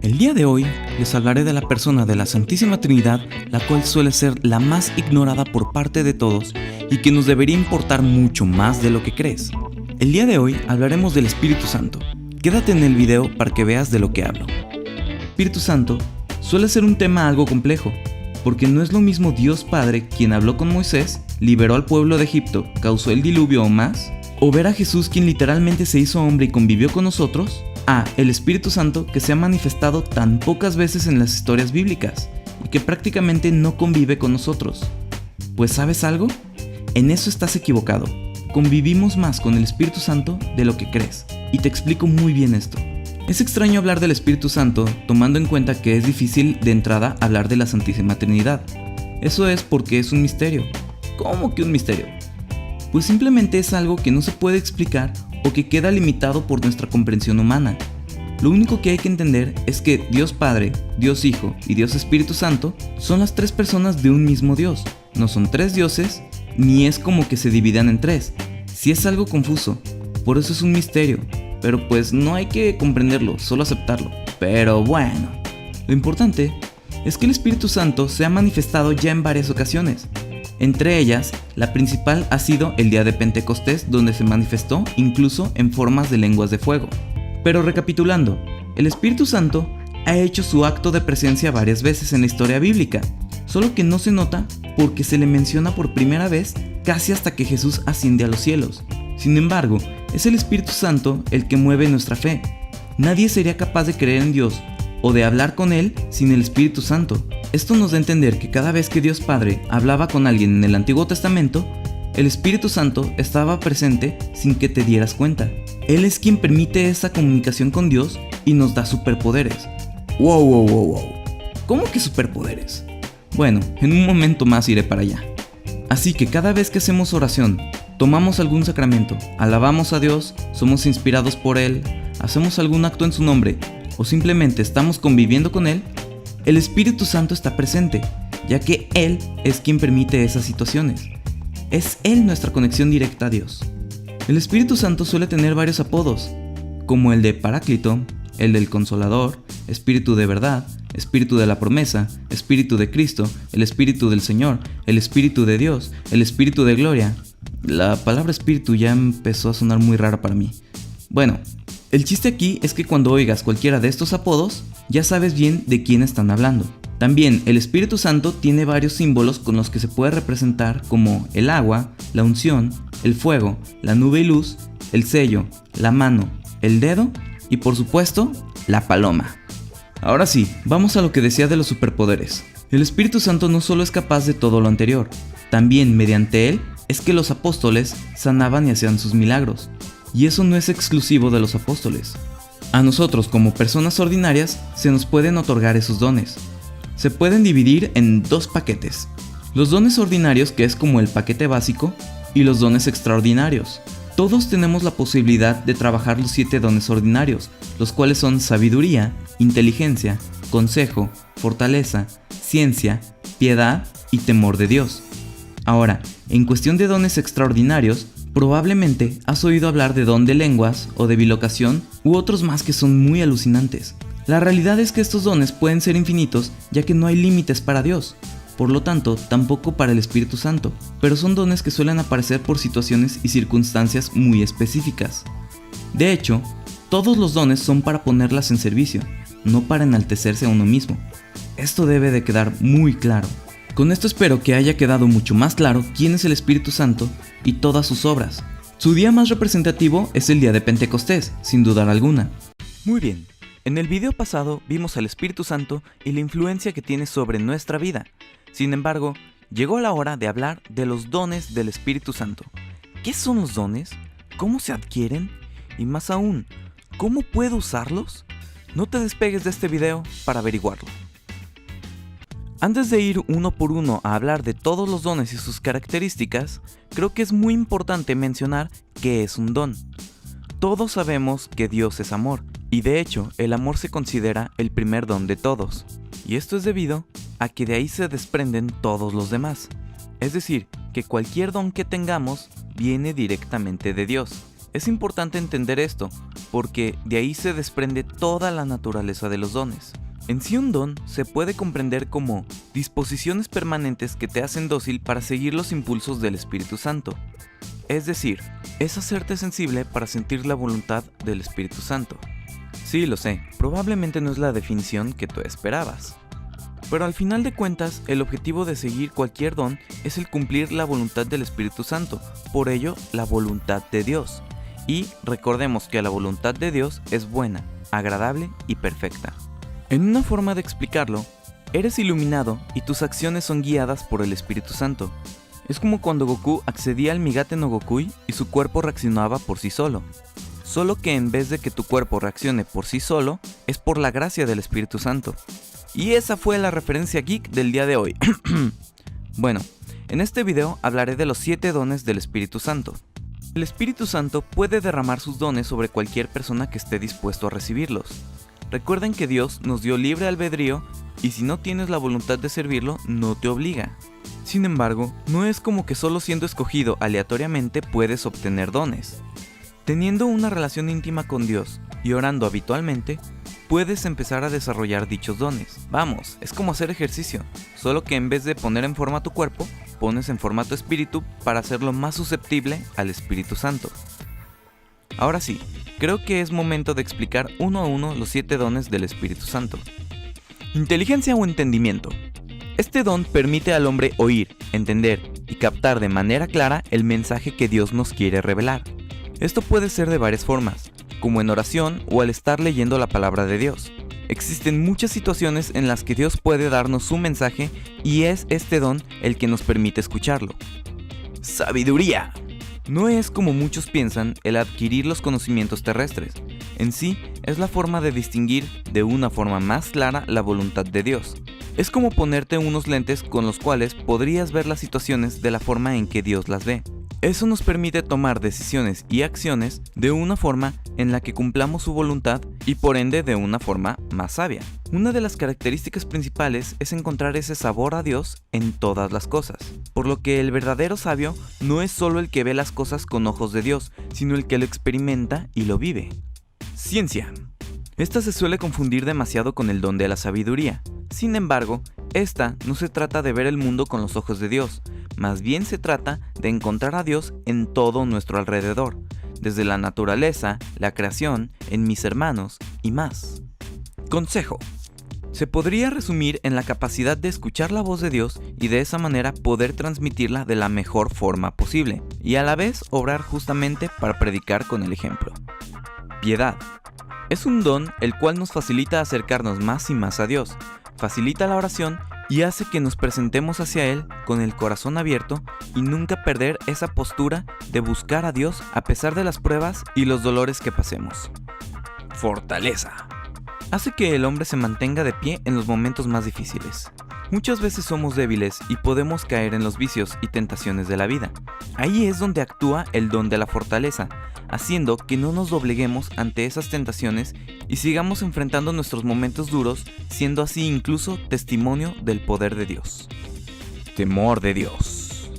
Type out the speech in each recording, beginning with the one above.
El día de hoy les hablaré de la persona de la Santísima Trinidad, la cual suele ser la más ignorada por parte de todos y que nos debería importar mucho más de lo que crees. El día de hoy hablaremos del Espíritu Santo. Quédate en el video para que veas de lo que hablo. Espíritu Santo suele ser un tema algo complejo, porque no es lo mismo Dios Padre quien habló con Moisés, liberó al pueblo de Egipto, causó el diluvio o más, o ver a Jesús quien literalmente se hizo hombre y convivió con nosotros, a el Espíritu Santo que se ha manifestado tan pocas veces en las historias bíblicas y que prácticamente no convive con nosotros. Pues ¿sabes algo? En eso estás equivocado. Convivimos más con el Espíritu Santo de lo que crees, y te explico muy bien esto. Es extraño hablar del Espíritu Santo tomando en cuenta que es difícil de entrada hablar de la Santísima Trinidad. Eso es porque es un misterio. ¿Cómo que un misterio? Pues simplemente es algo que no se puede explicar o que queda limitado por nuestra comprensión humana. Lo único que hay que entender es que Dios Padre, Dios Hijo y Dios Espíritu Santo son las tres personas de un mismo Dios. No son tres dioses, ni es como que se dividan en tres. Sí es algo confuso, por eso es un misterio, pero pues no hay que comprenderlo, solo aceptarlo. Pero bueno, lo importante es que el Espíritu Santo se ha manifestado ya en varias ocasiones. Entre ellas, la principal ha sido el día de Pentecostés, donde se manifestó incluso en formas de lenguas de fuego. Pero recapitulando, el Espíritu Santo ha hecho su acto de presencia varias veces en la historia bíblica, solo que no se nota porque se le menciona por primera vez casi hasta que Jesús asciende a los cielos. Sin embargo, es el Espíritu Santo el que mueve nuestra fe. Nadie sería capaz de creer en Dios o de hablar con Él sin el Espíritu Santo. Esto nos da a entender que cada vez que Dios Padre hablaba con alguien en el Antiguo Testamento, el Espíritu Santo estaba presente sin que te dieras cuenta. Él es quien permite esa comunicación con Dios y nos da superpoderes. ¡Wow! ¿Cómo que superpoderes? Bueno, en un momento más iré para allá. Así que cada vez que hacemos oración, tomamos algún sacramento, alabamos a Dios, somos inspirados por Él, hacemos algún acto en su nombre o simplemente estamos conviviendo con Él, el Espíritu Santo está presente, ya que Él es quien permite esas situaciones. Es Él nuestra conexión directa a Dios. El Espíritu Santo suele tener varios apodos, como el de Paráclito, el del Consolador, Espíritu de verdad, Espíritu de la promesa, Espíritu de Cristo, el Espíritu del Señor, el Espíritu de Dios, el Espíritu de gloria. La palabra espíritu ya empezó a sonar muy rara para mí. Bueno, el chiste aquí es que cuando oigas cualquiera de estos apodos, ya sabes bien de quién están hablando. También el Espíritu Santo tiene varios símbolos con los que se puede representar, como el agua, la unción, el fuego, la nube y luz, el sello, la mano, el dedo y por supuesto, la paloma. Ahora sí, vamos a lo que decía de los superpoderes. El Espíritu Santo no solo es capaz de todo lo anterior, también mediante él es que los apóstoles sanaban y hacían sus milagros. Y eso no es exclusivo de los apóstoles. A nosotros como personas ordinarias se nos pueden otorgar esos dones. Se pueden dividir en dos paquetes. Los dones ordinarios, que es como el paquete básico, y los dones extraordinarios. Todos tenemos la posibilidad de trabajar los 7 dones ordinarios, los cuales son sabiduría, inteligencia, consejo, fortaleza, ciencia, piedad y temor de Dios. Ahora, en cuestión de dones extraordinarios, probablemente has oído hablar de don de lenguas o de bilocación u otros más que son muy alucinantes. La realidad es que estos dones pueden ser infinitos ya que no hay límites para Dios, por lo tanto tampoco para el Espíritu Santo, pero son dones que suelen aparecer por situaciones y circunstancias muy específicas. De hecho, todos los dones son para ponerlas en servicio, no para enaltecerse a uno mismo. Esto debe de quedar muy claro. Con esto espero que haya quedado mucho más claro quién es el Espíritu Santo y todas sus obras. Su día más representativo es el día de Pentecostés, sin duda alguna. Muy bien, en el video pasado vimos al Espíritu Santo y la influencia que tiene sobre nuestra vida. Sin embargo, llegó la hora de hablar de los dones del Espíritu Santo. ¿Qué son los dones? ¿Cómo se adquieren? Y más aún, ¿cómo puedo usarlos? No te despegues de este video para averiguarlo. Antes de ir uno por uno a hablar de todos los dones y sus características, creo que es muy importante mencionar qué es un don. Todos sabemos que Dios es amor, y de hecho el amor se considera el primer don de todos. Y esto es debido a que de ahí se desprenden todos los demás. Es decir, que cualquier don que tengamos viene directamente de Dios. Es importante entender esto, porque de ahí se desprende toda la naturaleza de los dones. En sí, un don se puede comprender como disposiciones permanentes que te hacen dócil para seguir los impulsos del Espíritu Santo. Es decir, es hacerte sensible para sentir la voluntad del Espíritu Santo. Sí, lo sé, probablemente no es la definición que tú esperabas. Pero al final de cuentas, el objetivo de seguir cualquier don es el cumplir la voluntad del Espíritu Santo, por ello, la voluntad de Dios. Y recordemos que la voluntad de Dios es buena, agradable y perfecta. En una forma de explicarlo, eres iluminado y tus acciones son guiadas por el Espíritu Santo. Es como cuando Goku accedía al Migate no Gokui y su cuerpo reaccionaba por sí solo. Solo que en vez de que tu cuerpo reaccione por sí solo, es por la gracia del Espíritu Santo. Y esa fue la referencia geek del día de hoy. Bueno, en este video hablaré de los 7 dones del Espíritu Santo. El Espíritu Santo puede derramar sus dones sobre cualquier persona que esté dispuesto a recibirlos. Recuerden que Dios nos dio libre albedrío y si no tienes la voluntad de servirlo, no te obliga. Sin embargo, no es como que solo siendo escogido aleatoriamente puedes obtener dones. Teniendo una relación íntima con Dios y orando habitualmente, puedes empezar a desarrollar dichos dones. Vamos, es como hacer ejercicio, solo que en vez de poner en forma tu cuerpo, pones en forma tu espíritu para hacerlo más susceptible al Espíritu Santo. Ahora sí, creo que es momento de explicar uno a uno los 7 dones del Espíritu Santo. Inteligencia o entendimiento. Este don permite al hombre oír, entender y captar de manera clara el mensaje que Dios nos quiere revelar. Esto puede ser de varias formas, como en oración o al estar leyendo la palabra de Dios. Existen muchas situaciones en las que Dios puede darnos su mensaje y es este don el que nos permite escucharlo. Sabiduría. No es como muchos piensan el adquirir los conocimientos terrestres. En sí, es la forma de distinguir de una forma más clara la voluntad de Dios. Es como ponerte unos lentes con los cuales podrías ver las situaciones de la forma en que Dios las ve. Eso nos permite tomar decisiones y acciones de una forma en la que cumplamos su voluntad y por ende de una forma más sabia. Una de las características principales es encontrar ese sabor a Dios en todas las cosas, por lo que el verdadero sabio no es solo el que ve las cosas con ojos de Dios, sino el que lo experimenta y lo vive. Ciencia. Esta se suele confundir demasiado con el don de la sabiduría. Sin embargo, esta no se trata de ver el mundo con los ojos de Dios, más bien se trata de encontrar a Dios en todo nuestro alrededor, desde la naturaleza, la creación, en mis hermanos y más. Consejo. Se podría resumir en la capacidad de escuchar la voz de Dios y de esa manera poder transmitirla de la mejor forma posible, y a la vez obrar justamente para predicar con el ejemplo. Piedad. Es un don el cual nos facilita acercarnos más y más a Dios, facilita la oración y hace que nos presentemos hacia Él con el corazón abierto y nunca perder esa postura de buscar a Dios a pesar de las pruebas y los dolores que pasemos. Fortaleza. Hace que el hombre se mantenga de pie en los momentos más difíciles. Muchas veces somos débiles y podemos caer en los vicios y tentaciones de la vida. Ahí es donde actúa el don de la fortaleza, haciendo que no nos dobleguemos ante esas tentaciones y sigamos enfrentando nuestros momentos duros, siendo así incluso testimonio del poder de Dios. Temor de Dios.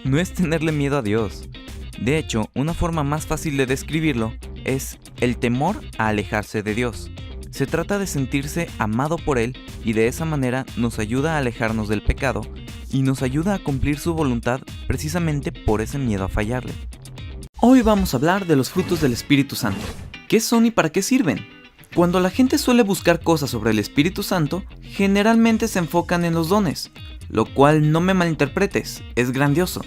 No es tenerle miedo a Dios. De hecho, una forma más fácil de describirlo es el temor a alejarse de Dios. Se trata de sentirse amado por Él y de esa manera nos ayuda a alejarnos del pecado y nos ayuda a cumplir su voluntad precisamente por ese miedo a fallarle. Hoy vamos a hablar de los frutos del Espíritu Santo. ¿Qué son y para qué sirven? Cuando la gente suele buscar cosas sobre el Espíritu Santo, generalmente se enfocan en los dones, lo cual no me malinterpretes, es grandioso.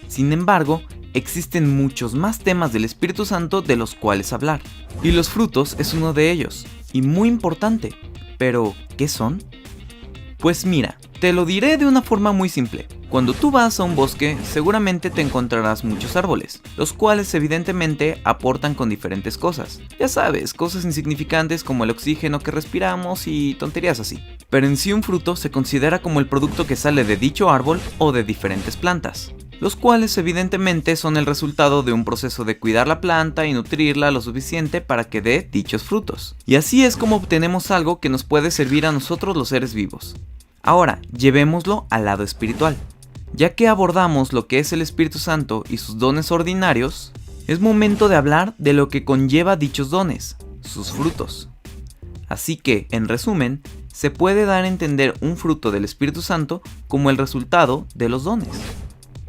Sin embargo, existen muchos más temas del Espíritu Santo de los cuales hablar, y los frutos es uno de ellos, y muy importante. Pero, ¿qué son? Pues mira, te lo diré de una forma muy simple. Cuando tú vas a un bosque, seguramente te encontrarás muchos árboles, los cuales evidentemente aportan con diferentes cosas. Ya sabes, cosas insignificantes como el oxígeno que respiramos y tonterías así. Pero en sí un fruto se considera como el producto que sale de dicho árbol o de diferentes plantas, los cuales evidentemente son el resultado de un proceso de cuidar la planta y nutrirla lo suficiente para que dé dichos frutos. Y así es como obtenemos algo que nos puede servir a nosotros los seres vivos. Ahora, llevémoslo al lado espiritual. Ya que abordamos lo que es el Espíritu Santo y sus dones ordinarios, Es momento de hablar de lo que conlleva dichos dones, sus frutos. Así que, en resumen, se puede dar a entender un fruto del Espíritu Santo como el resultado de los dones.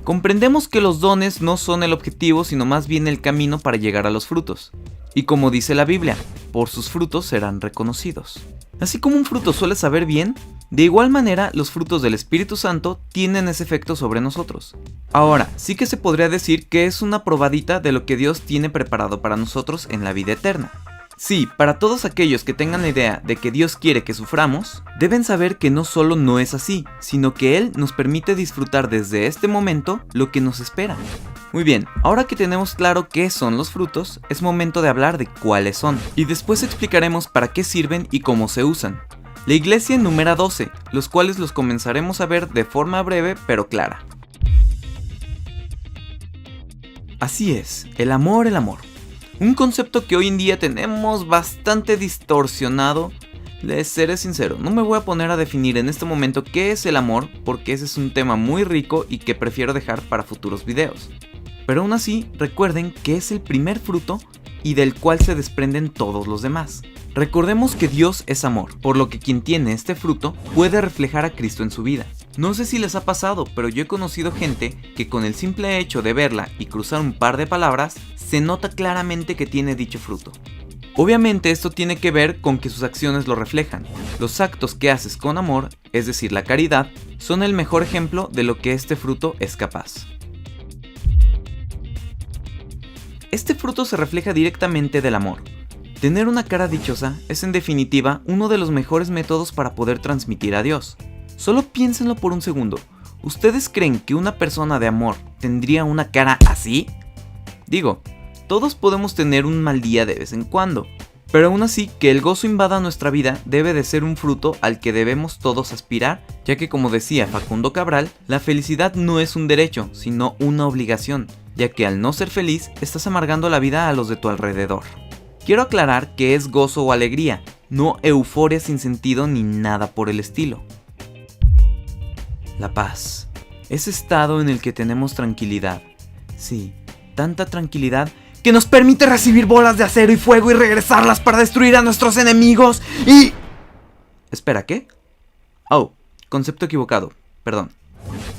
Comprendemos que los dones no son el objetivo, sino más bien el camino para llegar a los frutos. Y como dice la Biblia, por sus frutos serán reconocidos. Así como un fruto suele saber bien, de igual manera los frutos del Espíritu Santo tienen ese efecto sobre nosotros. Ahora, sí que se podría decir que es una probadita de lo que Dios tiene preparado para nosotros en la vida eterna. Sí, para todos aquellos que tengan la idea de que Dios quiere que suframos, deben saber que no solo no es así, sino que Él nos permite disfrutar desde este momento lo que nos espera. Muy bien, ahora que tenemos claro qué son los frutos, es momento de hablar de cuáles son, y después explicaremos para qué sirven y cómo se usan. La iglesia enumera 12, los cuales los comenzaremos a ver de forma breve pero clara. Así es, el amor. Un concepto que hoy en día tenemos bastante distorsionado. Les seré sincero, no me voy a poner a definir en este momento qué es el amor, porque ese es un tema muy rico y que prefiero dejar para futuros videos. Pero aún así, recuerden que es el primer fruto y del cual se desprenden todos los demás. Recordemos que Dios es amor, por lo que quien tiene este fruto puede reflejar a Cristo en su vida. No sé si les ha pasado, pero yo he conocido gente que con el simple hecho de verla y cruzar un par de palabras, se nota claramente que tiene dicho fruto. Obviamente esto tiene que ver con que sus acciones lo reflejan. Los actos que haces con amor, es decir, la caridad, son el mejor ejemplo de lo que este fruto es capaz. Este fruto se refleja directamente del amor. Tener una cara dichosa es en definitiva uno de los mejores métodos para poder transmitir a Dios. Solo piénsenlo por un segundo. ¿Ustedes creen que una persona de amor tendría una cara así? Digo, todos podemos tener un mal día de vez en cuando, pero aún así que el gozo invada nuestra vida debe de ser un fruto al que debemos todos aspirar, ya que como decía Facundo Cabral, la felicidad no es un derecho, sino una obligación, ya que al no ser feliz estás amargando la vida a los de tu alrededor. Quiero aclarar que es gozo o alegría, no euforia sin sentido ni nada por el estilo. La paz, ese estado en el que tenemos tranquilidad, sí, tanta tranquilidad que nos permite recibir bolas de acero y fuego y regresarlas para destruir a nuestros enemigos y... Espera, ¿qué? Oh, concepto equivocado, perdón.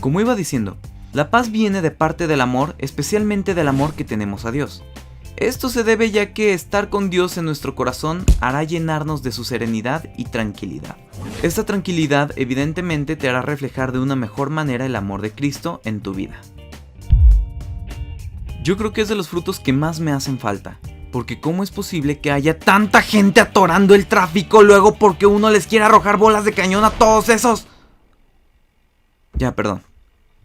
Como iba diciendo, la paz viene de parte del amor, especialmente del amor que tenemos a Dios. Esto se debe ya que estar con Dios en nuestro corazón hará llenarnos de su serenidad y tranquilidad. Esta tranquilidad evidentemente te hará reflejar de una mejor manera el amor de Cristo en tu vida. Yo creo que es de los frutos que más me hacen falta, porque ¿cómo es posible que haya tanta gente atorando el tráfico luego porque uno les quiere arrojar bolas de cañón a todos esos? Ya, perdón.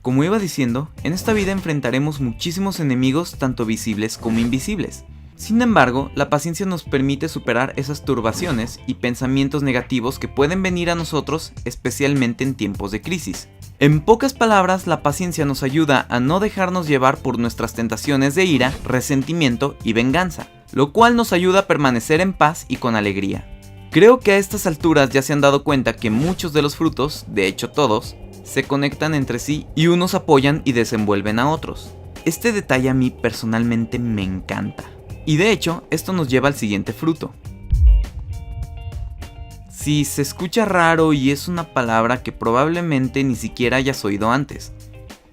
Como iba diciendo, en esta vida enfrentaremos muchísimos enemigos tanto visibles como invisibles. Sin embargo, la paciencia nos permite superar esas turbaciones y pensamientos negativos que pueden venir a nosotros, especialmente en tiempos de crisis. En pocas palabras, la paciencia nos ayuda a no dejarnos llevar por nuestras tentaciones de ira, resentimiento y venganza, lo cual nos ayuda a permanecer en paz y con alegría. Creo que a estas alturas ya se han dado cuenta que muchos de los frutos, de hecho todos, se conectan entre sí y unos apoyan y desenvuelven a otros. Este detalle a mí personalmente me encanta. Y de hecho, esto nos lleva al siguiente fruto. Sí, se escucha raro y es una palabra que probablemente ni siquiera hayas oído antes.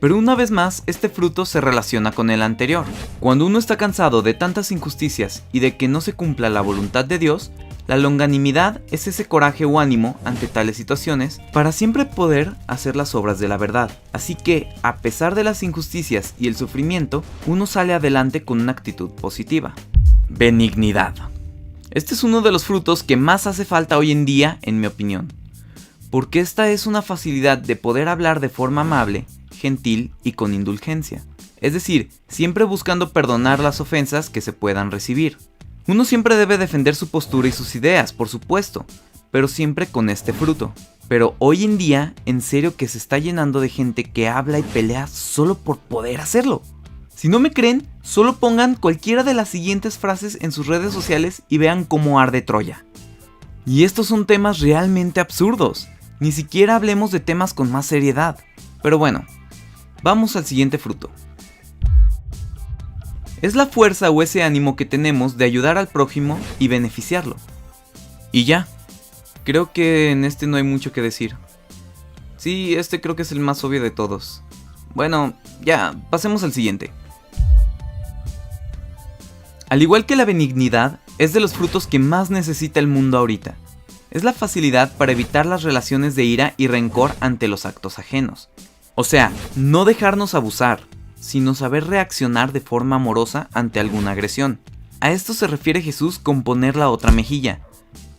Pero una vez más, este fruto se relaciona con el anterior. Cuando uno está cansado de tantas injusticias y de que no se cumpla la voluntad de Dios, la longanimidad es ese coraje o ánimo ante tales situaciones para siempre poder hacer las obras de la verdad. Así que, a pesar de las injusticias y el sufrimiento, uno sale adelante con una actitud positiva. Benignidad. Este es uno de los frutos que más hace falta hoy en día, en mi opinión. Porque esta es una facilidad de poder hablar de forma amable, gentil y con indulgencia. Es decir, siempre buscando perdonar las ofensas que se puedan recibir. Uno siempre debe defender su postura y sus ideas, por supuesto, pero siempre con este fruto. Pero hoy en día, en serio que se está llenando de gente que habla y pelea solo por poder hacerlo. Si no me creen, solo pongan cualquiera de las siguientes frases en sus redes sociales y vean cómo arde Troya. Y estos son temas realmente absurdos. Ni siquiera hablemos de temas con más seriedad. Pero bueno, vamos al siguiente fruto. Es la fuerza o ese ánimo que tenemos de ayudar al prójimo y beneficiarlo. Y ya, creo que en este no hay mucho que decir. Sí, este creo que es el más obvio de todos. Bueno, ya, pasemos al siguiente. Al igual que la benignidad, es de los frutos que más necesita el mundo ahorita. Es la facilidad para evitar las relaciones de ira y rencor ante los actos ajenos. O sea, no dejarnos abusar, sino saber reaccionar de forma amorosa ante alguna agresión. A esto se refiere Jesús con poner la otra mejilla.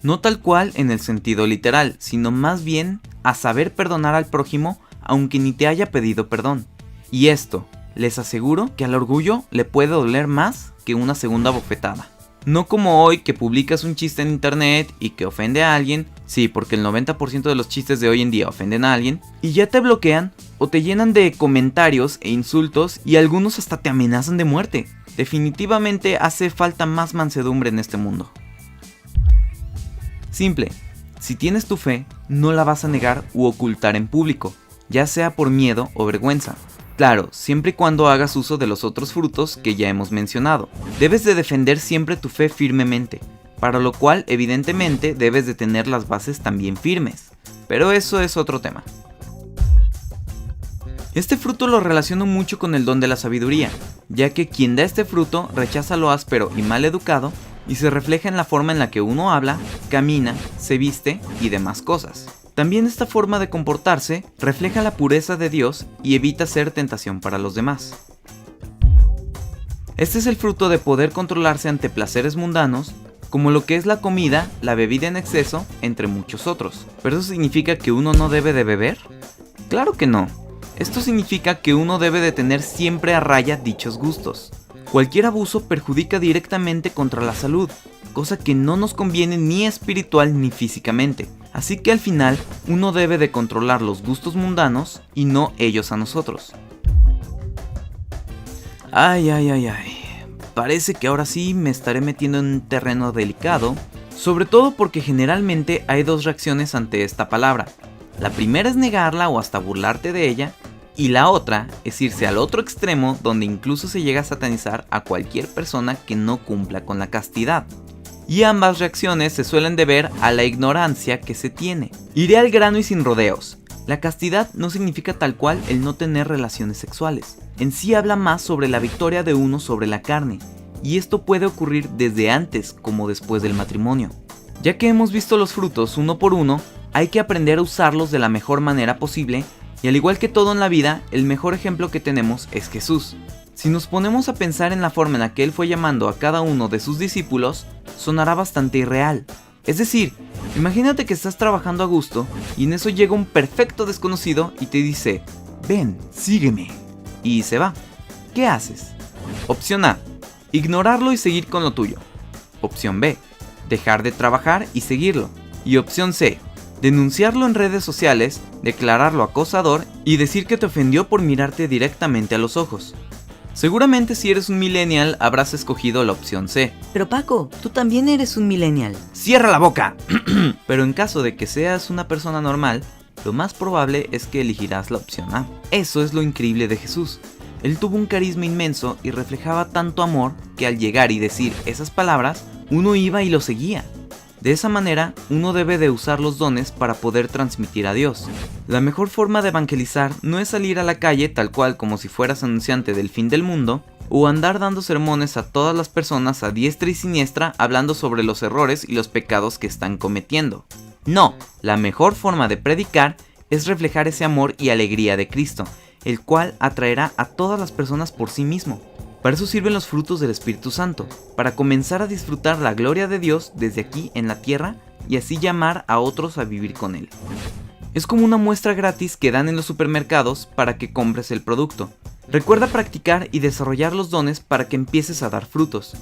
No tal cual en el sentido literal, sino más bien a saber perdonar al prójimo aunque ni te haya pedido perdón. Y esto, les aseguro que al orgullo le puede doler más que una segunda bofetada. No como hoy que publicas un chiste en internet y que ofende a alguien, sí, porque el 90% de los chistes de hoy en día ofenden a alguien, y ya te bloquean o te llenan de comentarios e insultos y algunos hasta te amenazan de muerte. Definitivamente hace falta más mansedumbre en este mundo. Simple, si tienes tu fe, no la vas a negar u ocultar en público, ya sea por miedo o vergüenza. Claro, siempre y cuando hagas uso de los otros frutos que ya hemos mencionado. Debes de defender siempre tu fe firmemente, para lo cual evidentemente debes de tener las bases también firmes, pero eso es otro tema. Este fruto lo relaciono mucho con el don de la sabiduría, ya que quien da este fruto rechaza lo áspero y mal educado y se refleja en la forma en la que uno habla, camina, se viste y demás cosas. También esta forma de comportarse refleja la pureza de Dios y evita ser tentación para los demás. Este es el fruto de poder controlarse ante placeres mundanos, como lo que es la comida, la bebida en exceso, entre muchos otros. ¿Pero eso significa que uno no debe de beber? Claro que no. Esto significa que uno debe de tener siempre a raya dichos gustos. Cualquier abuso perjudica directamente contra la salud, cosa que no nos conviene ni espiritual ni físicamente. Así que al final, uno debe de controlar los gustos mundanos y no ellos a nosotros. Ay. Parece que ahora sí me estaré metiendo en un terreno delicado, sobre todo porque generalmente hay dos reacciones ante esta palabra. La primera es negarla o hasta burlarte de ella, y la otra es irse al otro extremo donde incluso se llega a satanizar a cualquier persona que no cumpla con la castidad. Y ambas reacciones se suelen deber a la ignorancia que se tiene. Iré al grano y sin rodeos. La castidad no significa tal cual el no tener relaciones sexuales. En sí habla más sobre la victoria de uno sobre la carne, y esto puede ocurrir desde antes como después del matrimonio. Ya que hemos visto los frutos uno por uno, hay que aprender a usarlos de la mejor manera posible, y al igual que todo en la vida, el mejor ejemplo que tenemos es Jesús. Si nos ponemos a pensar en la forma en la que él fue llamando a cada uno de sus discípulos, sonará bastante irreal. Es decir, imagínate que estás trabajando a gusto y en eso llega un perfecto desconocido y te dice: ven, sígueme, y se va. ¿Qué haces? Opción A: ignorarlo y seguir con lo tuyo. Opción B: dejar de trabajar y seguirlo. Y opción C: denunciarlo en redes sociales, declararlo acosador y decir que te ofendió por mirarte directamente a los ojos. Seguramente si eres un millennial habrás escogido la opción C. Pero Paco, tú también eres un millennial. ¡Cierra la boca! Pero en caso de que seas una persona normal, lo más probable es que elegirás la opción A. Eso es lo increíble de Jesús. Él tuvo un carisma inmenso y reflejaba tanto amor que al llegar y decir esas palabras, uno iba y lo seguía. De esa manera, uno debe de usar los dones para poder transmitir a Dios. La mejor forma de evangelizar no es salir a la calle tal cual como si fueras anunciante del fin del mundo, o andar dando sermones a todas las personas a diestra y siniestra hablando sobre los errores y los pecados que están cometiendo. No, la mejor forma de predicar es reflejar ese amor y alegría de Cristo, el cual atraerá a todas las personas por sí mismo. Para eso sirven los frutos del Espíritu Santo, para comenzar a disfrutar la gloria de Dios desde aquí en la tierra y así llamar a otros a vivir con Él. Es como una muestra gratis que dan en los supermercados para que compres el producto. Recuerda practicar y desarrollar los dones para que empieces a dar frutos.